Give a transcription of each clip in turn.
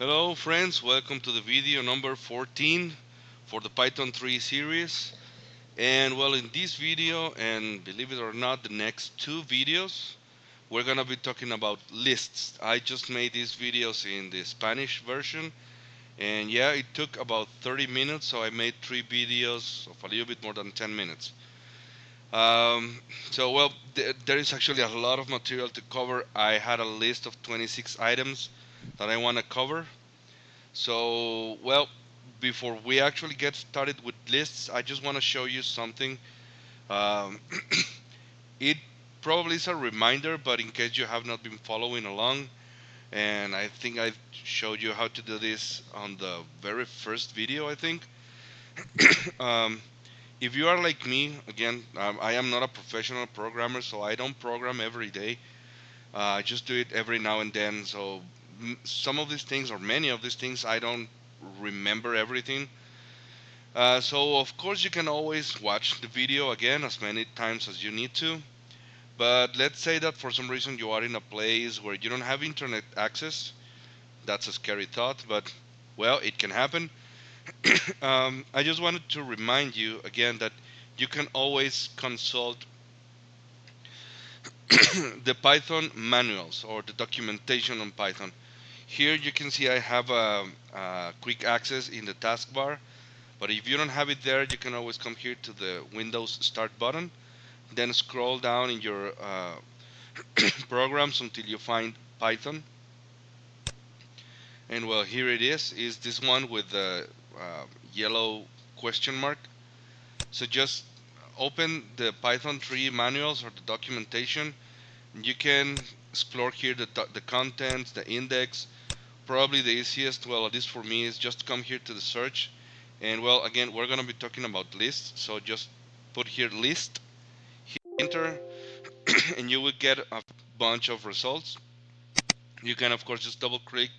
Hello friends, welcome to the video number 14 for the Python 3 series. And well, in this video, and believe it or not, the next two videos, we're gonna be talking about lists. I just made these videos in the Spanish version, and yeah, it took about 30 minutes, so I made three videos of a little bit more than 10 minutes. Um, there is actually a lot of material to cover. I had a list of 26 items that I want to cover. So, well, before we actually get started with lists, I just want to show you something. Um, it probably is a reminder, but in case you have not been following along, and I think I showed you how to do this on the very first video, I think. um, if you are like me, again, I am not a professional programmer, so I don't program every day. I just do it every now and then. So some of these things, or many of these things, I don't remember everything. So of course you can always watch the video again as many times as you need to. But let's say that for some reason you are in a place where you don't have internet access. That's a scary thought, but well, it can happen. I just wanted to remind you again that you can always consult the Python manuals or the documentation on Python. Here you can see I have a quick access in the taskbar, but if you don't have it there, you can always come here to the Windows Start button, then scroll down in your programs until you find Python. And well, here it is this one with the yellow question mark. So just open the Python 3 manuals or the documentation. You can explore here the contents, the index. Probably the easiest, well, at least for me, is just come here to the search. And well, again, we're going to be talking about lists. So just put here list, hit enter, and you will get a bunch of results. You can, of course, just double click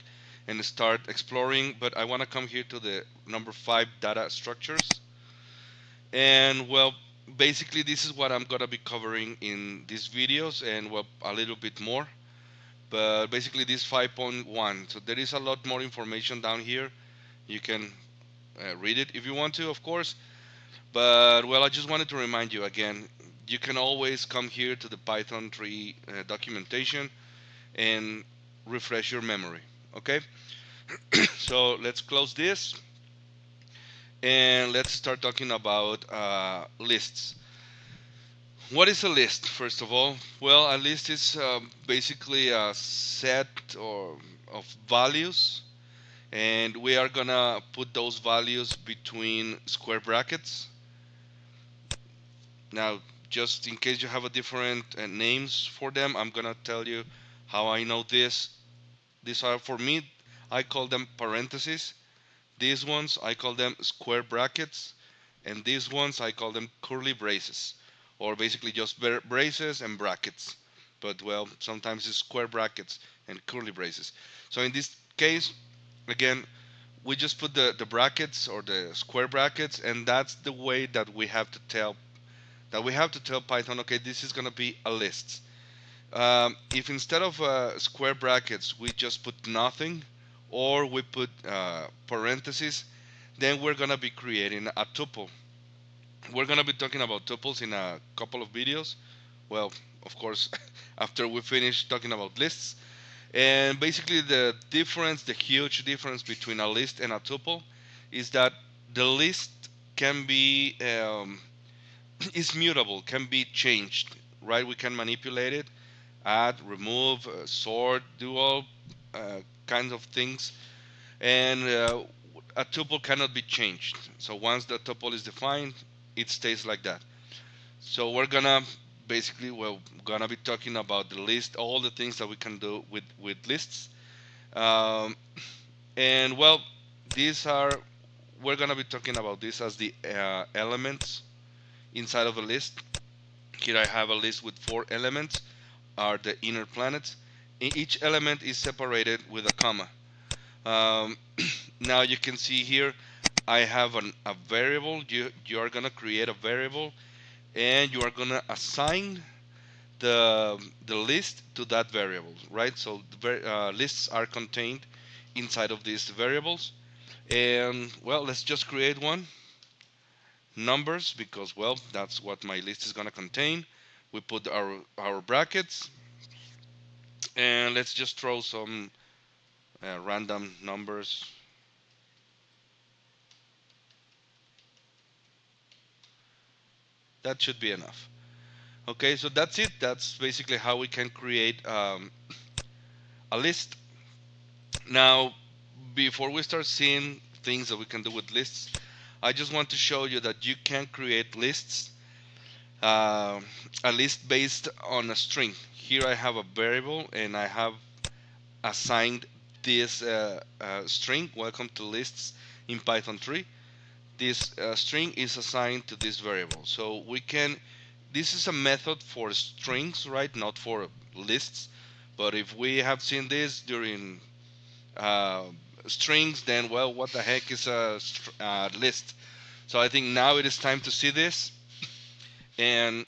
and start exploring. But I want to come here to the number 5 data structures. And well, basically, this is what I'm going to be covering in these videos and well, a little bit more. But basically, this 5.1. So there is a lot more information down here. You can read it if you want to, of course. But well, I just wanted to remind you again, you can always come here to the Python 3 documentation and refresh your memory. Okay, so let's close this and let's start talking about lists. What is a list, first of all? Well, a list is basically a set or of values, and we are gonna put those values between square brackets. Now, just in case you have a different names for them, I'm gonna tell you how I know this. These are, for me, I call them parentheses. These ones I call them square brackets, and these ones I call them curly braces, or basically just braces and brackets. But well, sometimes it's square brackets and curly braces. So in this case, again, we just put the brackets or the square brackets, and that's the way that we have to tell Python, okay, this is going to be a list. If instead of square brackets we just put nothing, or we put parentheses, then we're going to be creating a tuple. We're going to be talking about tuples in a couple of videos. Well, of course, after we finish talking about lists. And basically, the huge difference between a list and a tuple is that the list can be is mutable, can be changed, right? We can manipulate it, add, remove, sort, do all kinds of things, and a tuple cannot be changed. So once the tuple is defined, it stays like that. So we're gonna basically we're gonna be talking about the list, all the things that we can do with lists, um, and well, these are we're gonna be talking about this as the elements inside of a list. Here I have a list with 4 elements, are the inner planets. Each element is separated with a comma. Um, now you can see here I have a variable. You are gonna create a variable, and you are gonna assign the list to that variable, right? So lists are contained inside of these variables. And well, let's just create one, numbers, because well, that's what my list is going to contain. We put our brackets, and let's just throw some random numbers. That should be enough. Okay, so that's it. That's basically how we can create a list. Now, before we start seeing things that we can do with lists, I just want to show you that you can create lists, uh, a list based on a string. Here I have a variable and I have assigned this string. Welcome to lists in Python 3. This string is assigned to this variable. So we can, this is a method for strings, right? Not for lists. But if we have seen this during uh, strings, then well, what the heck is a list? So I think now it is time to see this. And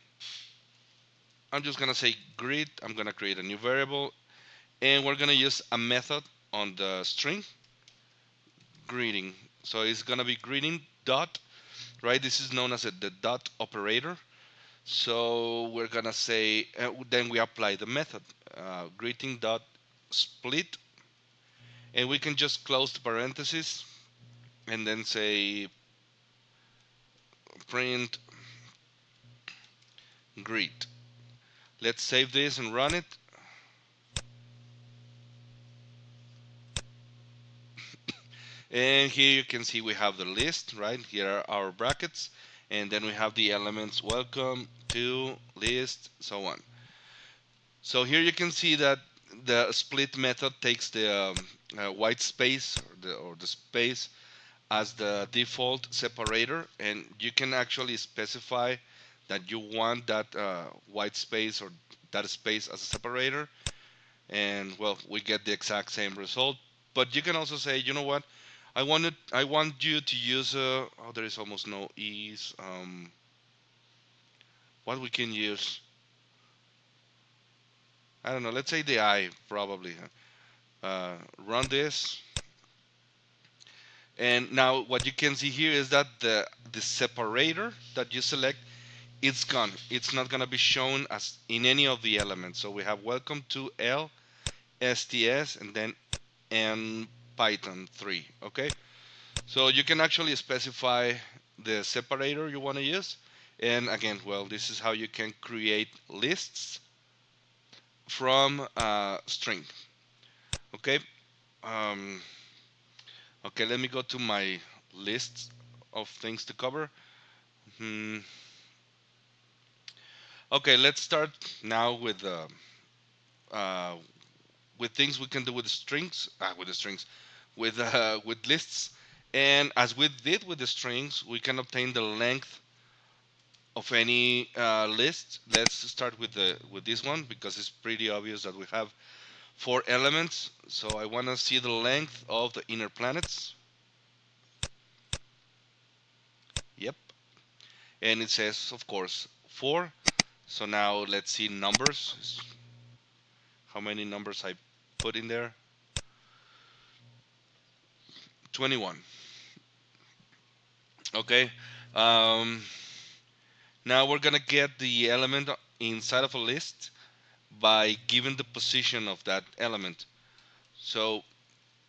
I'm just gonna say greet. I'm gonna create a new variable, and we're gonna use a method on the string greeting. So it's gonna be greeting dot, right? This is known as the dot operator. So we're gonna say then we apply the method greeting dot split, and we can just close the parentheses and then say print greet. Let's save this and run it. And here you can see we have the list, right? Here are our brackets, and then we have the elements welcome to list, so on. So here you can see that the split method takes the white space or the space as the default separator, and you can actually specify that you want that white space or that space as a separator, and well, we get the exact same result. But you can also say, you know what, I want you to use oh, there is almost no e's. What we can use, I don't know, let's say the I probably. Run this, and now what you can see here is that the separator that you select, it's gone. It's not gonna be shown as in any of the elements. So we have welcome to L STS and then and Python 3. Okay, so you can actually specify the separator you want to use. And again, well, this is how you can create lists from string. Okay. Um, okay, let me go to my list of things to cover. Hmm. Okay, let's start now uh, with things we can do with the strings. With the strings, with lists. And as we did with the strings, we can obtain the length of any list. Let's start with this one because it's pretty obvious that we have 4 elements. So I want to see the length of the inner planets. Yep, and it says, of course, 4. So now let's see numbers. How many numbers I put in there? 21. Okay. Um, Now we're gonna get the element inside of a list by giving the position of that element. So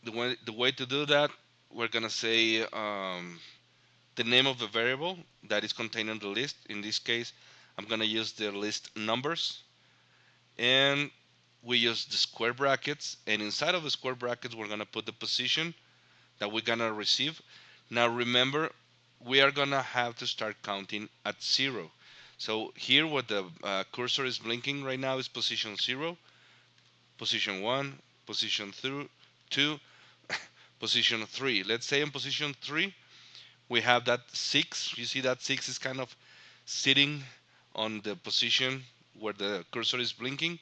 the way to do that, we're gonna say the name of the variable that is contained in the list. In this case, I'm gonna use the list numbers, and we use the square brackets. And inside of the square brackets, we're gonna put the position that we're gonna receive. Now remember, we are gonna have to start counting at 0. So here what the cursor is blinking right now is position 0, position 1, position 2, position 3. Let's say in position 3 we have that 6. You see that 6 is kind of sitting on the position where the cursor is blinking.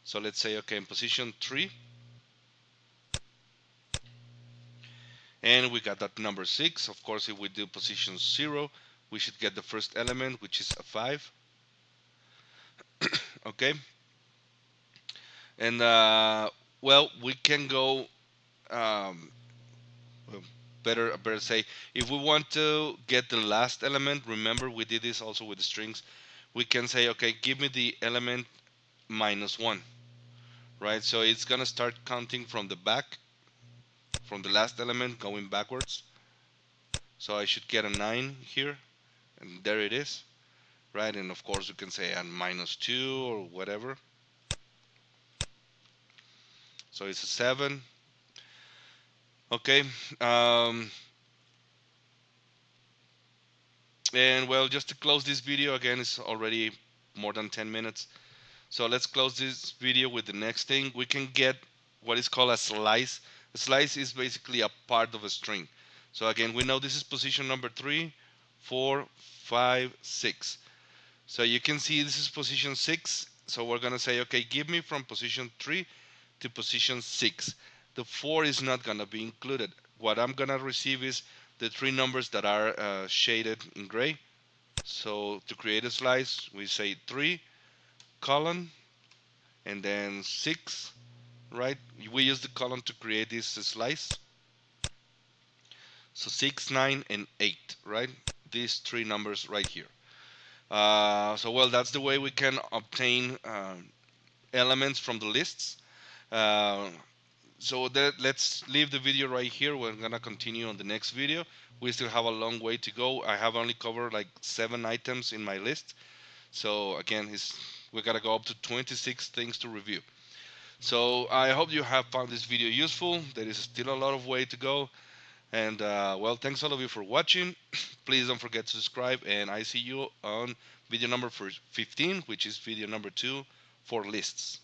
So let's say, okay, in position 3, and we got that number 6. Of course, if we do position 0, we should get the first element, which is a 5. Okay, and well, we can go um, well, better say, if we want to get the last element, remember we did this also with the strings. We can say, okay, give me the element -1, right? So it's gonna start counting from the back, from the last element going backwards. So I should get a 9 here, and there it is, right? And of course, you can say a -2 or whatever. So it's a 7. Okay. Um, and well, just to close this video, again, it's already more than 10 minutes. So let's close this video with the next thing. We can get what is called a slice. A slice is basically a part of a string. So again, we know this is position number 3, 4, 5, 6. So you can see this is position 6. So we're going to say, okay, give me from position 3 to position 6. The 4 is not going to be included. What I'm going to receive is the 3 numbers that are shaded in gray. So to create a slice, we say 3 colon and then 6, right? We use the colon to create this slice. So 6, 9, and 8, right? These 3 numbers right here. So well, that's the way we can obtain elements from the lists. Uh, so let's leave the video right here. We're gonna continue on the next video. We still have a long way to go. I have only covered like 7 items in my list. So again, we gotta go up to 26 things to review. So I hope you have found this video useful. There is still a lot of way to go. And well, thanks all of you for watching. Please don't forget to subscribe. And I see you on video number 15, which is video number 2 for lists.